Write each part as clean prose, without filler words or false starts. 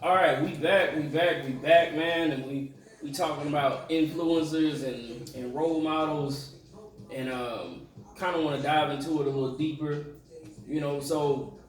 All right, we back, man, and we talking about influencers and role models, and kind of want to dive into it a little deeper. So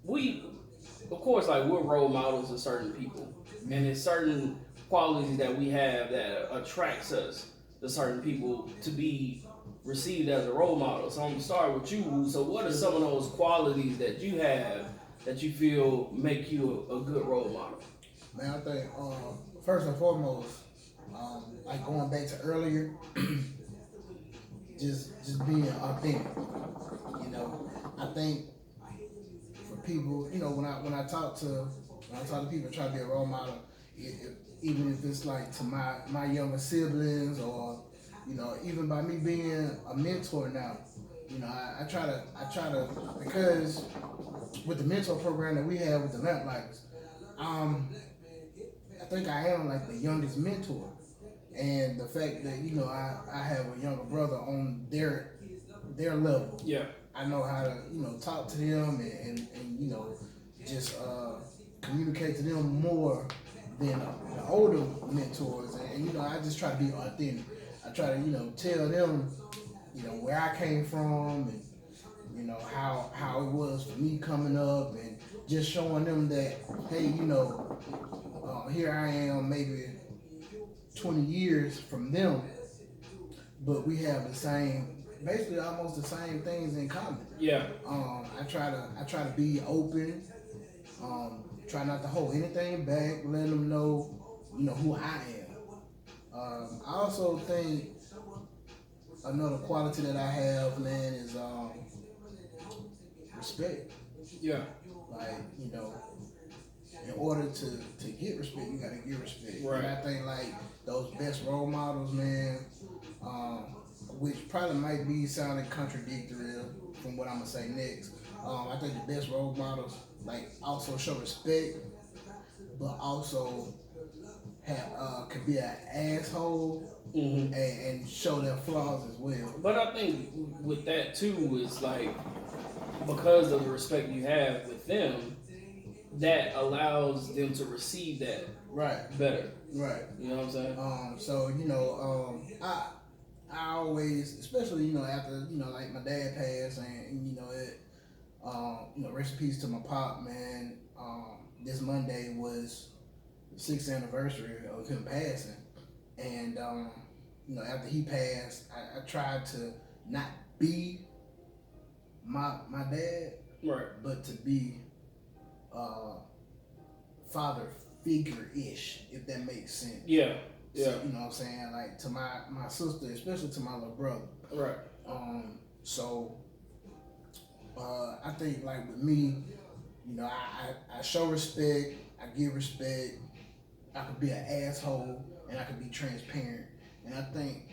we of course like we're role models of certain people, and there's certain qualities that we have that attracts us to certain people to be received as a role model. So I'm gonna start with you. Wu. So what are some of those qualities that you have that you feel make you a good role model? Man, I think first and foremost, like going back to earlier, just being authentic. You know, I think for people, when I talk to people, try to be a role model, even if it's like to my younger siblings or even by me being a mentor now. I try to because with the mentor program that we have with the Lamplighters, um, I think I am like the youngest mentor, and the fact that I have a younger brother on their level, Yeah, I know how to talk to them and just communicate to them more than the older mentors, and I just try to be authentic. I try to tell them where I came from and how it was for me coming up and just showing them that hey here I am maybe 20 years from them, but we have the same, basically almost the same things in common. yeah, I try to be open. Try not to hold anything back. Let them know, who I am. I also think another quality that I have, man, is respect. yeah, Like in order to get respect, you gotta give respect. And right, I think like those best role models, man, um, which probably might be sounding contradictory from what I'm gonna say next. I think the best role models like also show respect, but also have could be an asshole hmm and show their flaws as well. But I think with that too is like because of the respect you have with them, that allows them to receive that Right, better. right. You know what I'm saying? So I always, especially after like my dad passed and rest in peace to my pop, man. This Monday was the 6th anniversary of him passing, and after he passed, I tried to not be my dad, Right. but to be uh, father figure ish, if that makes sense. Yeah. So, Yeah. what I'm saying, like to my sister, especially to my little brother. Right. So I think like with me, I show respect, I give respect, I could be an asshole, and I could be transparent. And I think,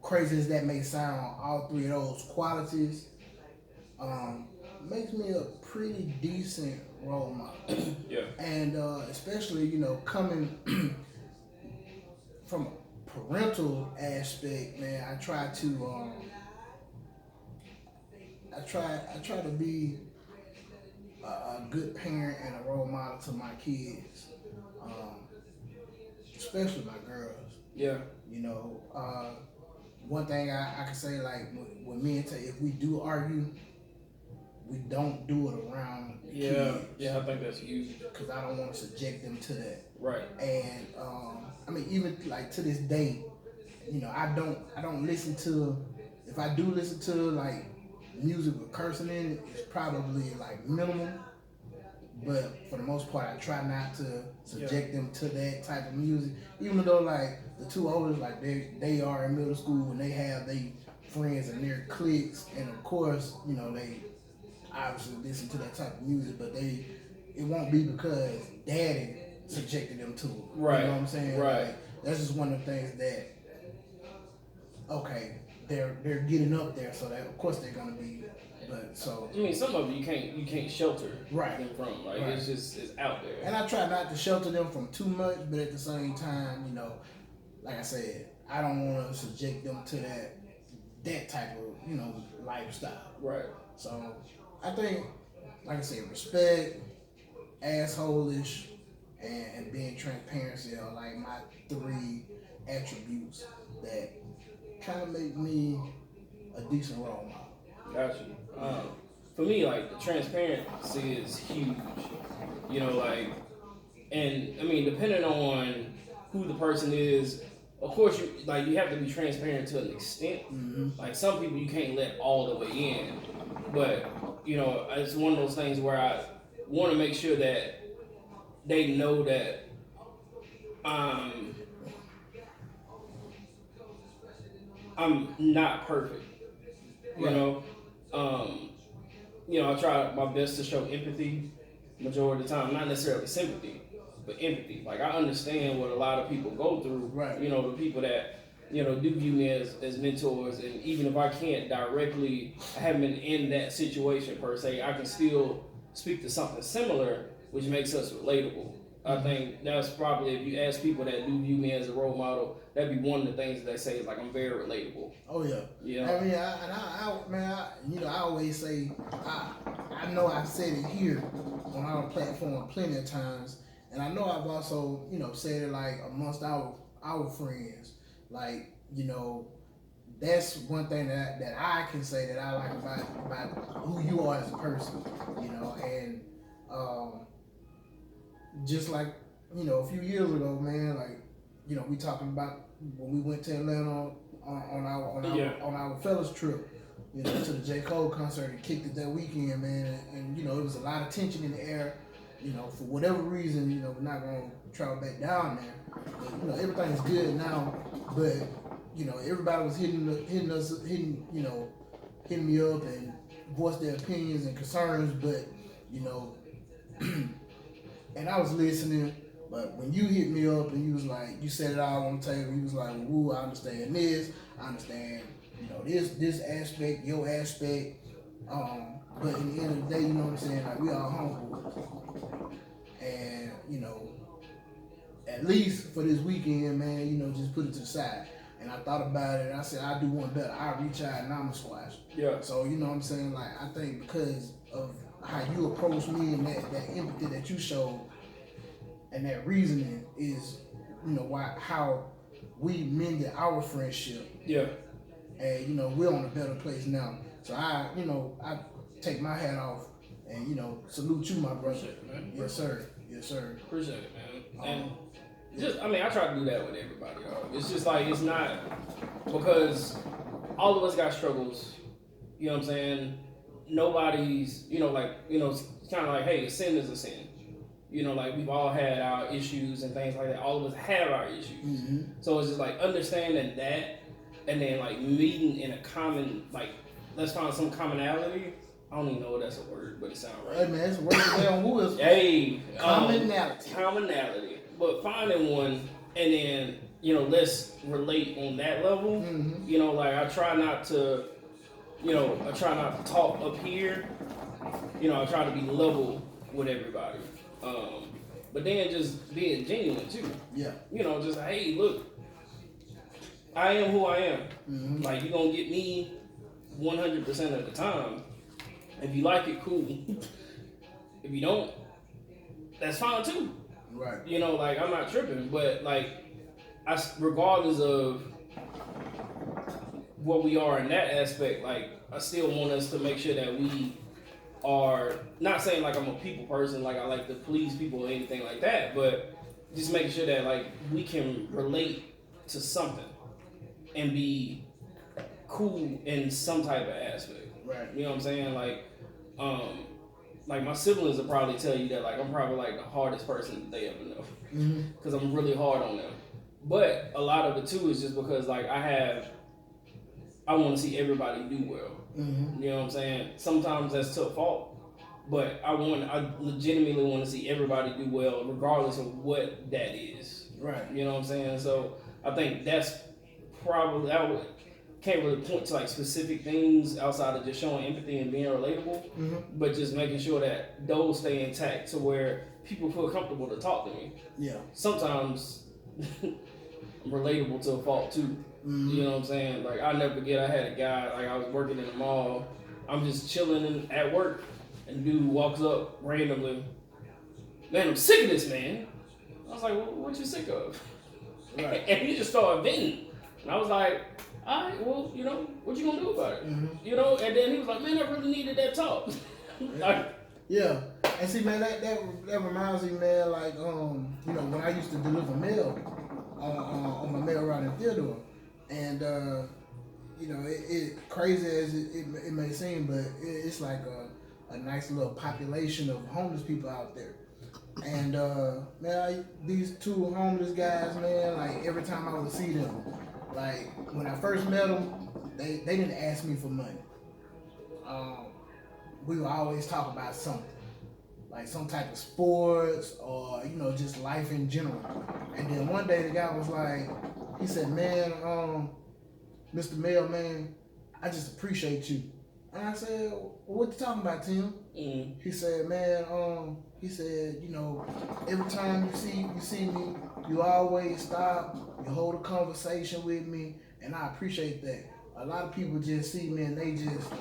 crazy as that may sound, all three of those qualities um, makes me a pretty decent role model. Yeah. And especially, coming from a parental aspect, man, I try to be a good parent and a role model to my kids, um, especially my girls. Yeah. You know, one thing I can say, like with me and Tay, if we do argue, we don't do it around the Yeah. kids Yeah. I think that's huge. because I don't want to subject them to that. Right. And I mean, even like to this day, I don't listen to. If I do listen to like music with cursing in it, it's probably like minimal. But for the most part, I try not to Yeah. subject them to that type of music. Even though like the two oldest, like they are in middle school and they have they friends and their cliques, and of course, they obviously listen to that type of music, but it won't be because daddy subjected them to it. You Right. know what I'm saying? Right. Like that's just one of the things that okay, they're getting up there, so that of course they're gonna be. But so I mean, some of it you can't shelter right, them from. Like right. it's out there. And I try not to shelter them from too much, but at the same time, like I said, I don't want to subject them to that type of lifestyle. Right. So I think, like I said, respect, assholish, and being transparency are like my three attributes that kind of make me a decent role model. Gotcha. For me, like, the transparency is huge. You know, like, and I mean, depending on who the person is, of course, you have to be transparent to an extent. Mm-hmm. Like, some people you can't let all the way in, but you know, it's one of those things where I want to make sure that they know that I'm not perfect. You Right. know, I try my best to show empathy majority of the time, not necessarily sympathy, but empathy. Like, I understand what a lot of people go through. Right. You know, the people that do view me as mentors, and even if I can't directly, I haven't been in that situation per se, I can still speak to something similar, which makes us relatable. I think that's probably, if you ask people that do view me as a role model, that'd be one of the things that they say is like, I'm very relatable. Oh yeah. Yeah. I mean, I always say, I know I've said it here on our platform plenty of times, and I know I've also, said it like amongst our friends, like, that's one thing that I can say that I like about who you are as a person, and just like, a few years ago, man, like, we talking about when we went to Atlanta on our fellas trip, to the J. Cole concert and kicked it that weekend, man, and it was a lot of tension in the air, for whatever reason, we're not gonna travel back down there, but everything's good now, but everybody was hitting me up and voiced their opinions and concerns, but and I was listening, but when you hit me up and you was like, you said it all on the table, you was like, woo, I understand this, I understand, this aspect, your aspect, but in the end of the day, you know what I'm saying, like, we all homeboys, and, at least for this weekend, man, just put it to the side. And I thought about it, and I said, I'll do one better. I'll reach out and I'm a squash. Yeah. So, you know what I'm saying? Like, I think because of how you approach me and that empathy that you showed and that reasoning is, how we mended our friendship. Yeah. And, we're on a better place now. So I take my hat off and, salute you, my brother. Appreciate it, man. Yes, sir. Yes, sir. Appreciate it, man. And I try to do that with everybody, dog. It's just like, it's not, because all of us got struggles, you know what I'm saying? Nobody's, it's kind of like, hey, a sin is a sin. Like, we've all had our issues and things like that. All of us have our issues. Mm-hmm. So it's just like understanding that, and then like meeting in a common, like, let's find some commonality. I don't even know if that's a word, but it sounds right. Hey, man, it's a word today on Woods. Hey, commonality. Commonality. But finding one, and then, let's relate on that level. Mm-hmm. Like, I try not to talk up here. I try to be level with everybody. But then just being genuine too. Yeah. Just, hey, look, I am who I am. Mm-hmm. Like, you're gonna get me 100% of the time. If you like it, cool. If you don't, that's fine too. Right. Like, I'm not tripping, but like, regardless of what we are in that aspect, like, I still want us to make sure that we are, not saying like I'm a people person, like I like to please people or anything like that, but just making sure that like we can relate to something and be cool in some type of aspect. Right. You know what I'm saying? Like my siblings will probably tell you that like I'm probably like the hardest person they ever know, because I'm really hard on them. But a lot of it too is just because like I want to see everybody do well. Mm-hmm. You know what I'm saying? Sometimes that's to a fault, but I legitimately want to see everybody do well, regardless of what that is. Right. You know what I'm saying? So I think that's probably, can't really point to like specific things outside of just showing empathy and being relatable, but just making sure that those stay intact to where people feel comfortable to talk to me. Yeah. Sometimes I'm relatable to a fault too. You know what I'm saying? Like, I'll never forget, I had a guy, like I was working in the mall, I'm just chilling at work, and dude walks up randomly, man, I'm sick of this, man. I was like, well, what you sick of? Right. And he just started venting. And I was like, all right, well, you know, what you gonna do about it? Mm-hmm. You know, and then he was like, man, I really needed that talk. Like, Yeah, and see, man, that reminds me, man, like you know, when I used to deliver mail on my mail route in Theodore, and you know, it crazy as it may seem, but it's like a nice little population of homeless people out there. And man, these two homeless guys, man, like every time I would see them, like when I first met them, they didn't ask me for money. We would always talk about something, like some type of sports or you know just life in general. And then one day the guy was like, he said, "Man, Mr. Mailman, I just appreciate you." And I said, well, "What you talking about, Tim?" He said, "Man, he said, you know, every time you see me, you always stop, you hold a conversation with me, and I appreciate that. A lot of people just see me and they just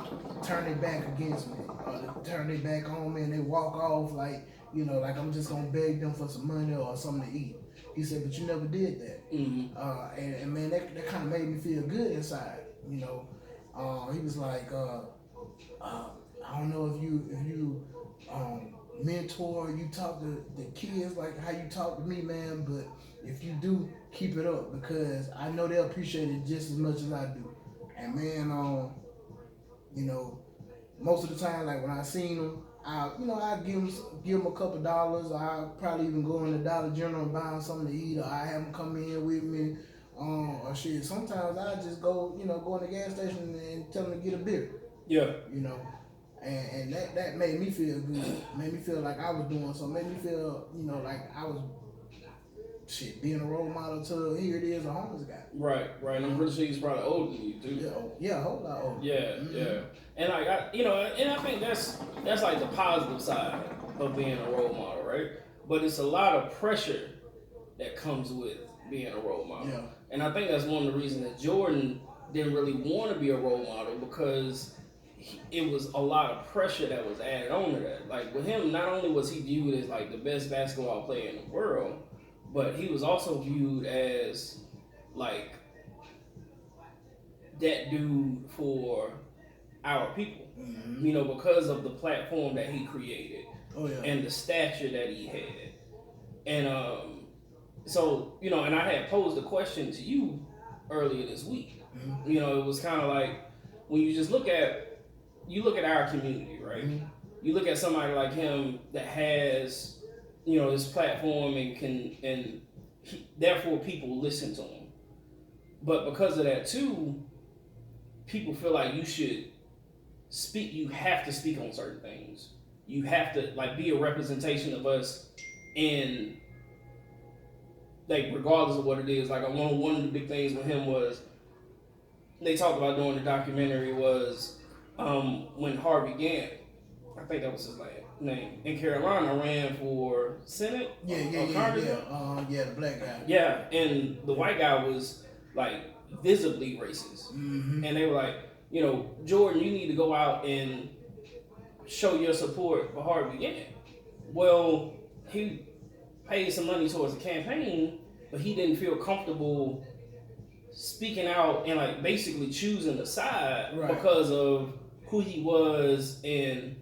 turn their back against me, or they turn their back on me and they walk off like, you know, like I'm just gonna beg them for some money or something to eat." He said, "But you never did that." And man, that kind of made me feel good inside, you know. He was like, "I don't know if you mentor, you talk to the kids like how you talk to me, man, but if you do, keep it up because I know they'll appreciate it just as much as I do." And man, you know, most of the time, like when I seen them, I give them a couple dollars. I probably even go in the Dollar General and buy them something to eat, or I have them come in with me, or shit. Sometimes I just go in the gas station and tell them to get a beer. Yeah. You know, and that made me feel good. Made me feel like I was doing something. Made me feel, you know, like I was being a role model to here it is a homeless guy. Right. And I'm pretty sure he's probably older than you too. Yeah, a whole lot older. Yeah. And like and I think that's like the positive side of being a role model, right? But it's a lot of pressure that comes with being a role model. Yeah. And I think that's one of the reasons that Jordan didn't really want to be a role model because it was a lot of pressure that was added on to that. Like with him, not only was he viewed as like the best basketball player in the world, but he was also viewed as like that dude for our people. Mm-hmm. You know, because of the platform that he created. Oh yeah. And the stature that he had. And so, you know, and I had posed a question to you earlier this week. Mm-hmm. You know, it was kind of like when you just look at our community, right? Mm-hmm. You look at somebody like him that has, you know, this platform and therefore people listen to him. But because of that too, people feel like you have to speak on certain things. You have to like be a representation of us in like regardless of what it is. Like one of the big things with him was they talked about doing the documentary was when Harvey Gantt, I think that was his name, in Carolina ran for Senate. Yeah, the black guy. Yeah, and the white guy was like visibly racist. Mm-hmm. And they were like, you know, Jordan, you need to go out and show your support for Harvey Gantt. Well, he paid some money towards the campaign, but he didn't feel comfortable speaking out and like basically choosing a side because of who he was and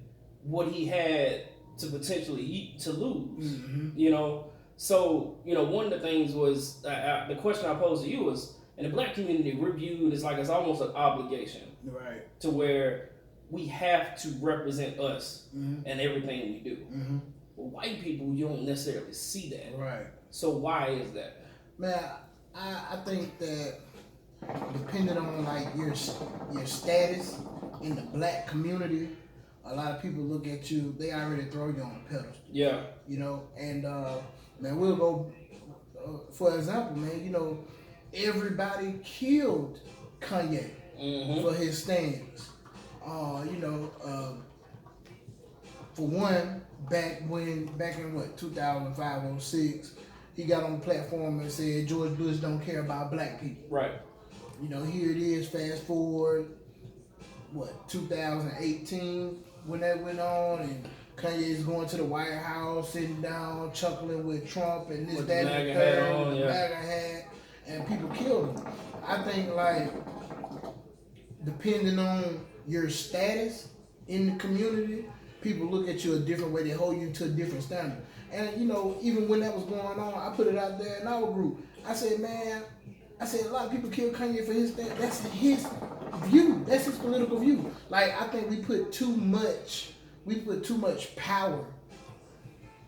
what he had to potentially to lose. Mm-hmm. You know, so you know one of the things was the question I posed to you was in the black community we're viewed as like it's almost an obligation, right? To where we have to represent us mm-hmm. in everything we do. Mm-hmm. Well, white people, you don't necessarily see that, right? So why is that? Man, I think that depending on like your status in the black community, a lot of people look at you, they already throw you on a pedestal. Yeah. You know, and man, we'll go for example, man. You know, everybody killed Kanye mm-hmm. for his stands. You know, for one, back in what 2005, 06, he got on the platform and said George Bush don't care about black people. Right. You know, here it is. Fast forward, 2018 when that went on, and Kanye's going to the White House, sitting down, chuckling with Trump and this, With that, the and the MAGA third, hat on, with the yeah. MAGA hat, and people killed him. I think, like, depending on your status in the community, people look at you a different way. They hold you to a different standard. And, you know, even when that was going on, I put it out there in our group. I said, man, a lot of people kill Kanye for his stand. That's his view. That's his political view. Like, I think we put too much power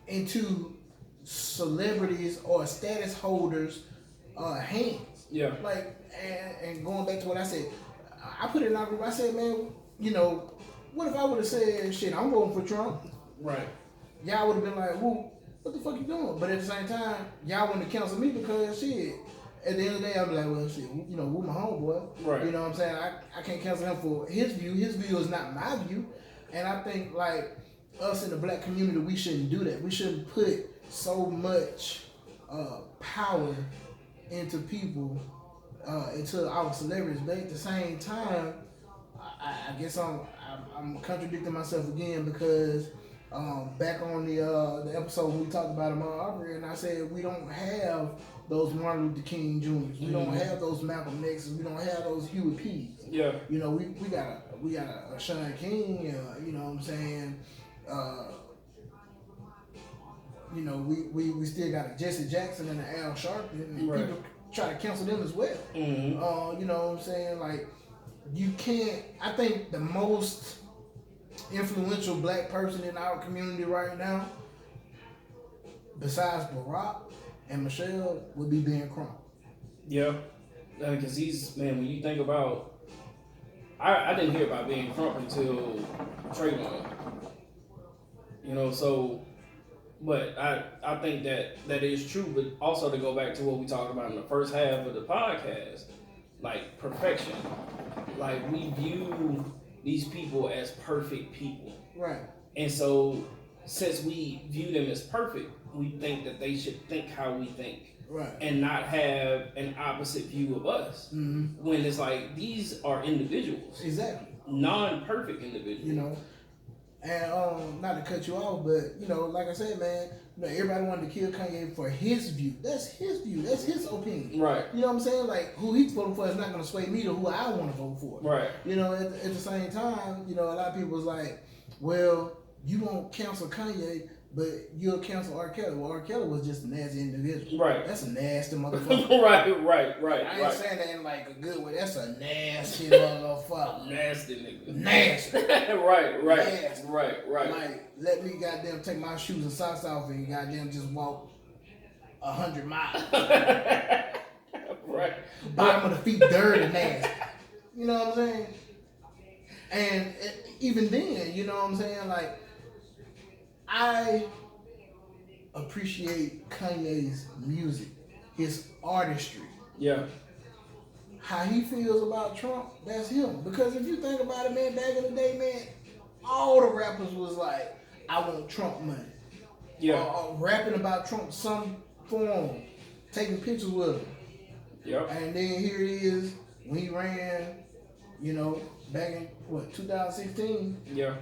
into celebrities or status holders' hands. Yeah. Like, and going back to what I said, I put it in our group. I said, man, you know, what if I would have said, shit, I'm voting for Trump? Right. Y'all would have been like, well, what the fuck you doing? But at the same time, y'all wouldn't cancel me because shit. At the end of the day, I'd be like, well, shit, you know, who my homeboy? Right. You know what I'm saying? I can't cancel him for his view. His view is not my view. And I think, like, us in the black community, we shouldn't do that. We shouldn't put so much power into people, into our celebrities. But at the same time, I guess I'm contradicting myself again because back on the episode when we talked about Ahmaud Arbery, and I said we don't have those Martin Luther King Jr.'s, we don't have those Malcolm X's, we don't have those Huey P's. Yeah. You know, we got a Sean King, you know what I'm saying? You know, we still got a Jesse Jackson and an Al Sharpton, and Right. people try to cancel them as well. Mm-hmm. You know what I'm saying? Like, you can't. I think the most influential black person in our community right now, besides Barack and Michelle, would be Ben Crump. Yeah. Because he's, man, when you think about, I didn't hear about Ben Crump until Trayvon. You know, so, but I think that is true, but also to go back to what we talked about in the first half of the podcast, like perfection. Like, we view these people as perfect people. Right. And so, since we view them as perfect, we think that they should think how we think. Right. And not have an opposite view of us. Mm-hmm. When it's like, these are individuals. Exactly. Non-perfect individuals. You know, and not to cut you off, but you know, like I said, man, you know, everybody wanted to kill Kanye for his view. That's his view. That's his opinion. Right. You know what I'm saying? Like, who he's voting for is not going to sway me to who I want to vote for. Right. You know, at the same time, you know, a lot of people was like, well, you won't cancel Kanye, but you'll cancel R. Kelly. Well, R. Kelly was just a nasty individual. Right. That's a nasty motherfucker. right. I ain't saying that in like a good way. That's a nasty motherfucker. Nasty nigga. Nasty. right. Nasty. Right. Like, let me goddamn take my shoes and socks off and goddamn just walk 100 miles. Right. Bottom of the feet dirty and nasty. You know what I'm saying? And even then, you know what I'm saying? Like, I appreciate Kanye's music, his artistry. Yeah. How he feels about Trump, that's him. Because if you think about it, man, back in the day, man, all the rappers was like, I want Trump money. Yeah. Or rapping about Trump some form, taking pictures with him. Yep. And then here he is, when he ran, you know, back in, 2016? Yeah.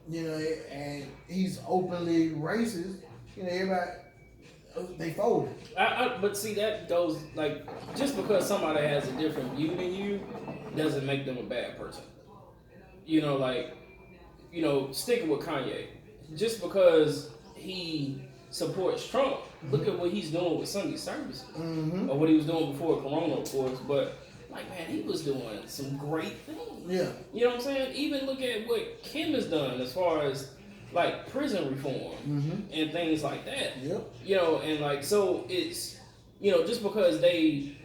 You know, and he's openly racist. You know, everybody, they folded. But see, that goes, like, just because somebody has a different view than you doesn't make them a bad person. You know, like, you know, sticking with Kanye, just because he supports Trump, look at what he's doing with Sunday services. Mm-hmm. Or what he was doing before Corona, of course, but, like, man, he was doing some great things. Yeah. You know what I'm saying? Even look at what Kim has done as far as, like, prison reform and things like that. Yep. You know, and, like, so it's, you know, just because they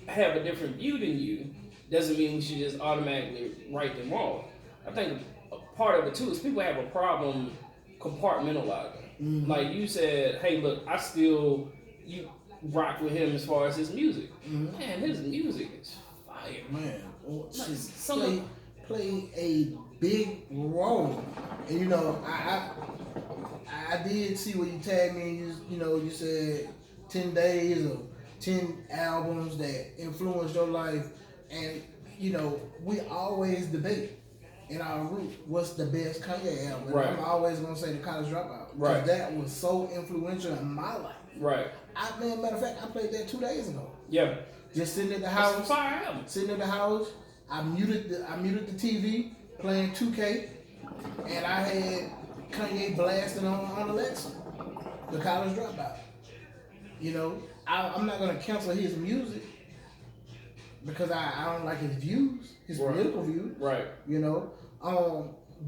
have a different view than you doesn't mean we should just automatically right them wrong. I think a part of it, too, is people have a problem compartmentalizing. Mm-hmm. Like, you said, hey, look, you rock with him as far as his music. Mm-hmm. Man, his music is fire. Man, Some play a big role. And you know, I did see what you tagged me. You said 10 days or 10 albums that influenced your life, and you know, we always debate. in our root, what's the best Kanye album? And Right. I'm always gonna say the College Dropout. Right. Because that was so influential in my life. Right. Matter of fact, I played that 2 days ago. Yeah. Just sitting at the It's a house. fire album. Sitting at the house. I muted the TV, playing 2K, and I had Kanye blasting on Alexa. The College Dropout. You know, I'm not gonna cancel his music because I don't like his views, his Right. political views. Right. You know,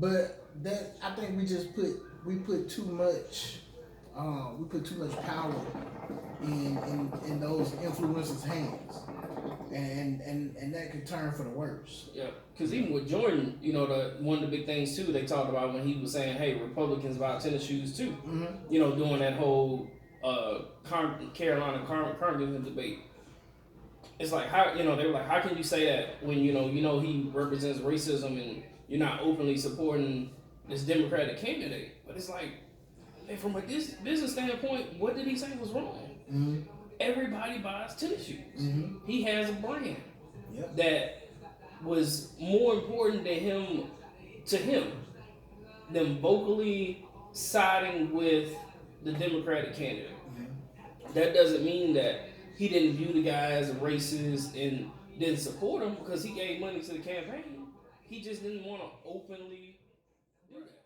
but that I think we put too much power in those influencers' hands, and that could turn for the worse. Yeah, because even with Jordan, you know, one of the big things too they talked about when he was saying, "Hey, Republicans buy tennis shoes too." Mm-hmm. You know, doing that whole Carolina Congressman debate. It's like how they were like, how can you say that when you know he represents racism and you're not openly supporting this Democratic candidate? But it's like, hey, from a business standpoint, what did he say was wrong? Mm-hmm. Everybody buys tennis shoes. Mm-hmm. He has a brand Yep. that was more important to him than vocally siding with the Democratic candidate. Mm-hmm. That doesn't mean that he didn't view the guy as a racist and didn't support him because he gave money to the campaign. He just didn't want to openly do that.